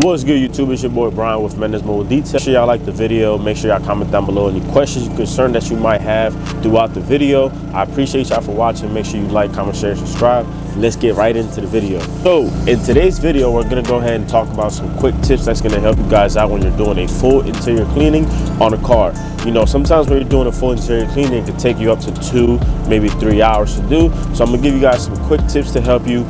What's good, YouTube? It's your boy Brian with Mendez Mobile Detail. Make sure y'all like the video. Make sure y'all comment down below any questions or concerns that you might have throughout the video. I appreciate y'all for watching. Make sure you like, comment, share, subscribe. Let's get right into the video. So in today's video, we're gonna go ahead and talk about some quick tips that's gonna help you guys out when you're doing a full interior cleaning on a car. You know, sometimes when you're doing a full interior cleaning, it can take you up to 2, maybe 3 hours to do. So I'm gonna give you guys some quick tips to help you,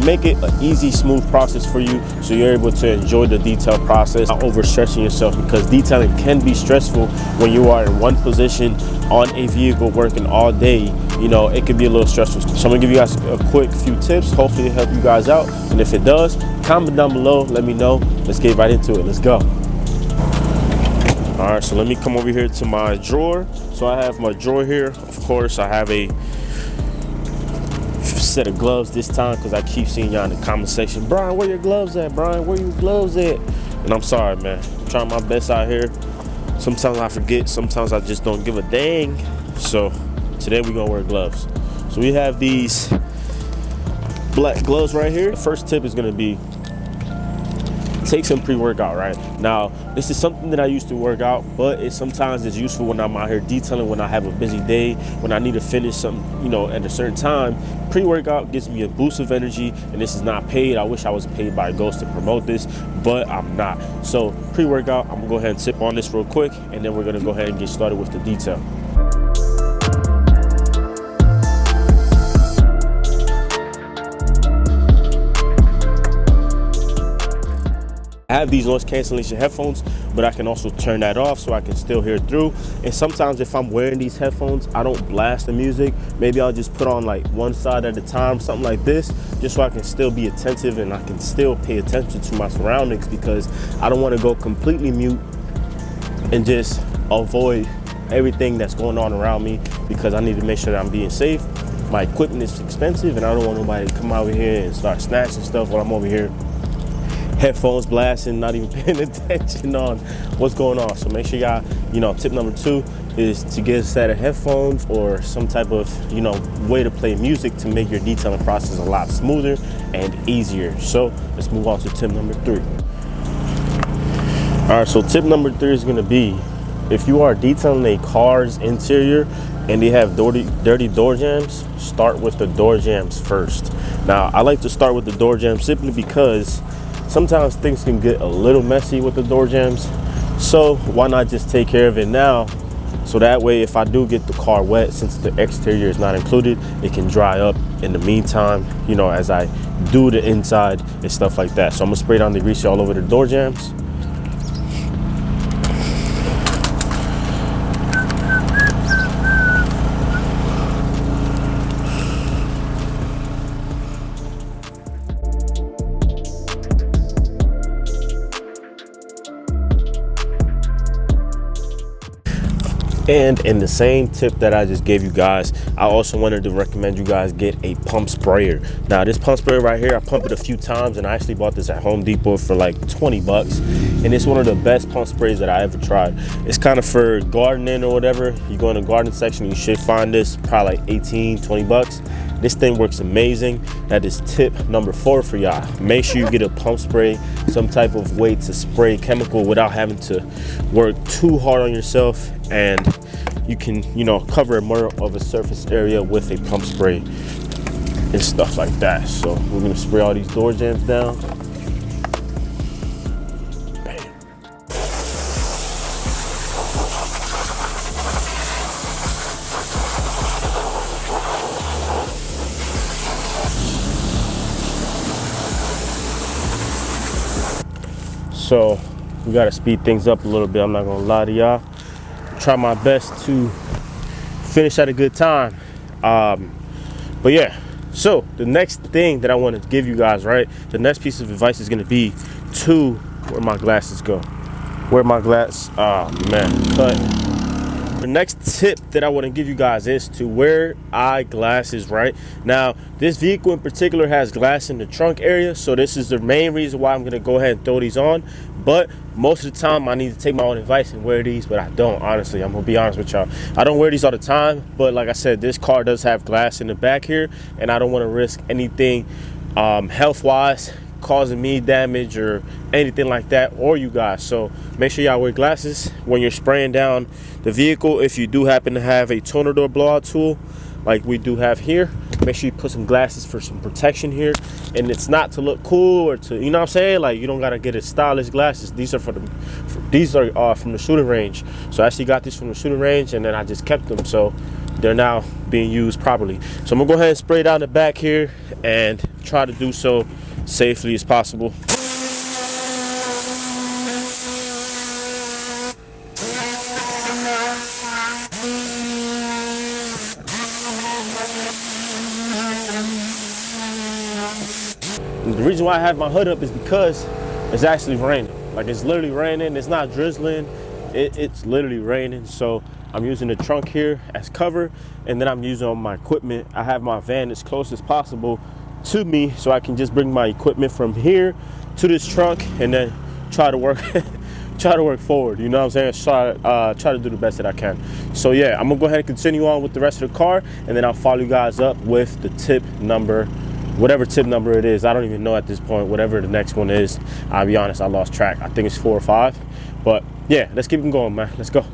make it an easy, smooth process for you, so you're able to enjoy the detail process, not overstressing yourself, because detailing can be stressful when you are in one position on a vehicle working all day. It can be a little stressful. So I'm gonna give you guys a quick few tips. Hopefully it'll help you guys out. And if it does, comment down below, let me know. Let's get right into it. Let's go. All right, so let me come over here to my drawer. So I have my drawer here. Of course, I have a set of gloves this time, because I keep seeing y'all in the comment section, Brian, where your gloves at? Brian, where your gloves at? And I'm sorry, man. I'm trying my best out here. Sometimes I forget. Sometimes I just don't give a dang. So today we're gonna wear gloves. So we have these black gloves right here. The first tip is gonna be take some pre-workout. Right now, this is something that I used to work out, but sometimes it's useful when I'm out here detailing, when I have a busy day, when I need to finish something, at a certain time. Pre-workout gives me a boost of energy, and this is not paid. I wish I was paid by Ghost to promote this, but I'm not. So pre-workout, I'm gonna go ahead and sip on this real quick, and then we're gonna go ahead and get started with the detail. I have these noise cancellation headphones, but I can also turn that off so I can still hear through. And sometimes if I'm wearing these headphones, I don't blast the music. Maybe I'll just put on like one side at a time, something like this, just so I can still be attentive and I can still pay attention to my surroundings, because I don't want to go completely mute and just avoid everything that's going on around me, because I need to make sure that I'm being safe. My equipment is expensive, and I don't want nobody to come over here and start snatching stuff while I'm over here headphones blasting, not even paying attention on what's going on. So make sure y'all, tip number 2 is to get a set of headphones or some type of, way to play music to make your detailing process a lot smoother and easier. So let's move on to tip number 3. All right, so tip number 3 is gonna be, if you are detailing a car's interior and they have dirty door jambs, start with the door jambs first. Now, I like to start with the door jambs simply because sometimes things can get a little messy with the door jambs. So why not just take care of it now? So that way, if I do get the car wet, since the exterior is not included, it can dry up in the meantime, as I do the inside and stuff like that. So I'm gonna spray down the grease all over the door jambs. And in the same tip that I just gave you guys, I also wanted to recommend you guys get a pump sprayer. Now, this pump sprayer right here, I pumped it a few times, and I actually bought this at Home Depot for like 20 bucks. And it's one of the best pump sprays that I ever tried. It's kind of for gardening or whatever. You go in the garden section, you should find this probably like 18, 20 bucks. This thing works amazing. That is tip number 4 for y'all. Make sure you get a pump spray, some type of way to spray chemical without having to work too hard on yourself, and you can, cover more of a surface area with a pump spray and stuff like that. So we're gonna spray all these door jambs down. So we gotta speed things up a little bit, I'm not gonna lie to y'all. Try my best to finish at a good time. But yeah, so the next thing that I want to give you guys, right, the next piece of advice is gonna be to where my glasses go. Where my glass, cut. The next tip that I want to give you guys is to wear eyeglasses. Right now, this vehicle in particular has glass in the trunk area, so this is the main reason why I'm going to go ahead and throw these on. But most of the time I need to take my own advice and wear these, but I don't. Honestly, I'm gonna be honest with y'all, I don't wear these all the time, but like I said, this car does have glass in the back here, and I don't want to risk anything health wise causing me damage or anything like that, or you guys. So make sure y'all wear glasses when you're spraying down the vehicle. If you do happen to have a toner door blowout tool like we do have here, make sure you put some glasses for some protection here. And it's not to look cool or to, you know what I'm saying, like you don't gotta get a stylish glasses. These are from the shooting range. So I actually got these from the shooting range, and then I just kept them, so they're now being used properly. So I'm gonna go ahead and spray down the back here and try to do so safely as possible. The reason why I have my hood up is because it's actually raining. Like, it's literally raining. It's not drizzling. It's literally raining. So I'm using the trunk here as cover, and then I'm using all my equipment. I have my van as close as possible to me, so I can just bring my equipment from here to this trunk and then try to work try to work forward, you know what I'm saying? Try to do the best that I can. So yeah, I'm gonna go ahead and continue on with the rest of the car, and then I'll follow you guys up with the tip number, whatever tip number it is. I don't even know at this point. Whatever the next one is, I'll be honest, I lost track. I think it's 4 or 5, but yeah, let's keep them going, man. Let's go.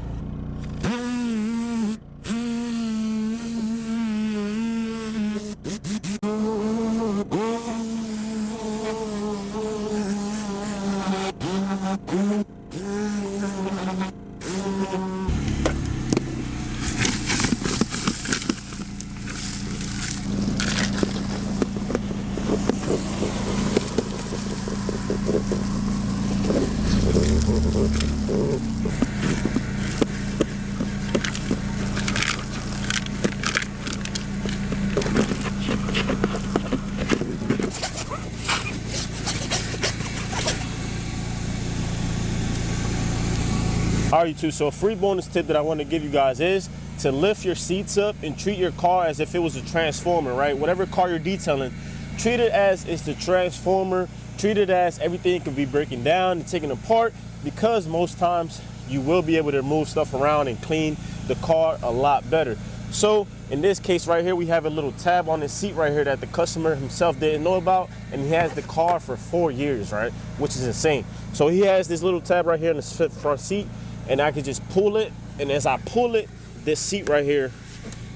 All right, YouTube, so a free bonus tip that I want to give you guys is to lift your seats up and treat your car as if it was a transformer, right? Whatever car you're detailing, treat it as it's the transformer. Treat it as everything could be breaking down and taken apart, because most times you will be able to move stuff around and clean the car a lot better. So in this case right here, we have a little tab on the seat right here that the customer himself didn't know about, and he has the car for 4 years, right? Which is insane. So he has this little tab right here in the front seat, and I can just pull it, and as I pull it, this seat right here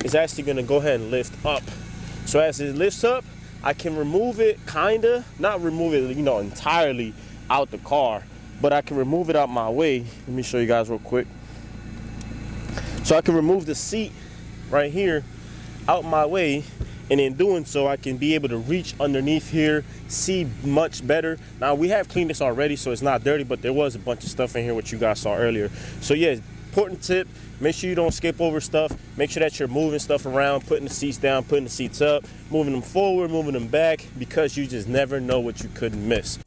is actually gonna go ahead and lift up. So as it lifts up, I can remove it, kinda, not remove it, you know, entirely out the car, but I can remove it out my way. Let me show you guys real quick. So I can remove the seat right here out my way, and in doing so, I can be able to reach underneath here, see much better. Now, we have cleaned this already, so it's not dirty, but there was a bunch of stuff in here, which you guys saw earlier. So yeah, important tip, make sure you don't skip over stuff. Make sure that you're moving stuff around, putting the seats down, putting the seats up, moving them forward, moving them back, because you just never know what you could miss.